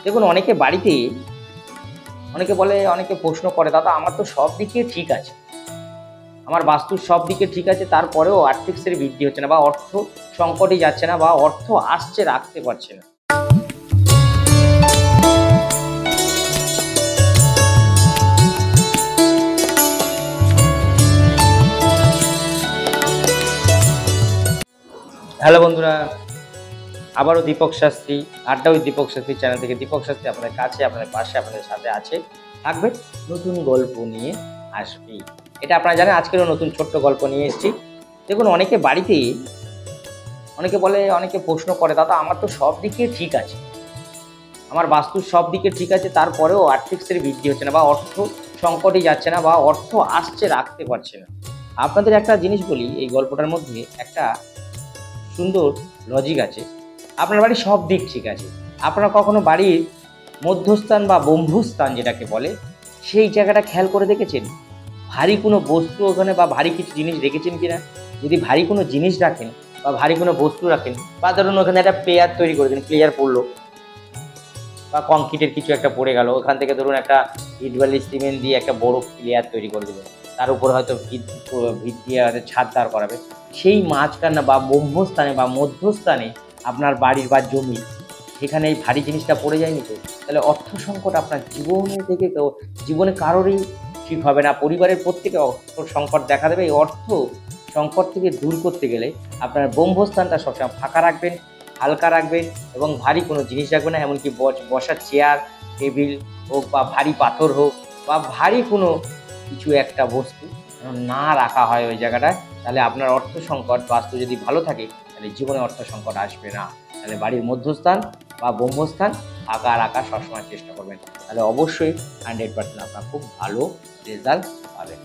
দেখুন অনেকে বাড়িতে অনেকে বলে, অনেকে প্রশ্ন করে, দাদা আমার তো সব দিকে ঠিক আছে, আমার বাস্তুর সব দিকে ঠিক আছে, তারপরেও আর্থিক স্থিতি বৃদ্ধি হচ্ছে না, বা অর্থ সংকটই যাচ্ছে না, বা অর্থ আসছে রাখতে পারছে না। হ্যালো বন্ধুরা, আবারও দীপক শাস্ত্রী, আড্ডা উইথ দীপক শাস্ত্রী চ্যানেল থেকে দীপক শাস্ত্রী আপনাদের কাছে, আপনাদের পাশে, আপনাদের সাথে আছে, থাকবে, নতুন গল্প নিয়ে আসবে। এটা আপনারা জানেন, আজকেরও নতুন ছোট্ট গল্প নিয়ে এসেছি। দেখুন অনেকে বাড়িতে অনেকে বলে, অনেকে প্রশ্ন করে, দাদা আমার তো সব দিকে ঠিক আছে, আমার বাস্তুর সব দিকে ঠিক আছে, তারপরেও আর্থিক স্থিতি বৃদ্ধি হচ্ছে না, বা অর্থ সংকটই যাচ্ছে না, বা অর্থ আসছে রাখতে পারছে না। আপনাদের একটা জিনিস বলি, এই গল্পটার মধ্যে একটা সুন্দর লজিক আছে। আপনার বাড়ির সব দিক ঠিক আছে, আপনারা কখনো বাড়ির মধ্যস্থান বা বম্ভুস্থান যেটাকে বলে, সেই জায়গাটা খেয়াল করে দেখেছেন? ভারী কোনো বস্তু ওখানে বা ভারী কিছু জিনিস রেখেছেন কিনা? যদি ভারী কোনো জিনিস রাখেন বা ভারী কোনো বস্তু রাখেন, বা ধরুন ওখানে একটা প্লেয়ার তৈরি করে দিন, প্লেয়ার পড়লো, বা কংক্রিটের কিছু একটা পড়ে গেল, ওখান থেকে ধরুন একটা ইট বালি সিমেন্ট দিয়ে একটা বড় প্লেয়ার তৈরি করে দিলেন, তার উপর হয়তো ভিত দিয়ে হয়তো ছাদ দাঁড় করাবে, সেই মাঝখানে বা ব্রহ্মস্থানে বা মধ্যস্থানে আপনার বাড়ির বা জমি, সেখানে এই ভারী জিনিসটা পড়ে যায়নি তো? তাহলে অর্থ সংকট আপনার জীবনে থেকে তো, জীবনে কারোরই ঠিক হবে না, পরিবারের প্রত্যেকে অর্থ সংকট দেখা দেবে। এই অর্থ সংকট থেকে দূর করতে গেলে আপনার ব্রহ্মস্থানটা সবসময় ফাঁকা রাখবেন, হালকা রাখবেন, এবং ভারী কোনো জিনিস রাখবেন না, এমনকি বসার চেয়ার, টেবিল হোক, বা ভারী পাথর হোক, বা ভারী কোনো কিছু একটা বস্তু যেন না রাখা হয় ওই জায়গাটায়। তাহলে আপনার অর্থ সংকট, বাস্তু যদি ভালো থাকে, তাহলে জীবনে অর্থ সংকট আসবে না। তাহলে বাড়ির মধ্যস্থান বা ব্রহ্মস্থান ফাঁকা রাখার সবসময় চেষ্টা করবেন, তাহলে অবশ্যই 100% আপনার খুব ভালো রেজাল্ট পাবেন।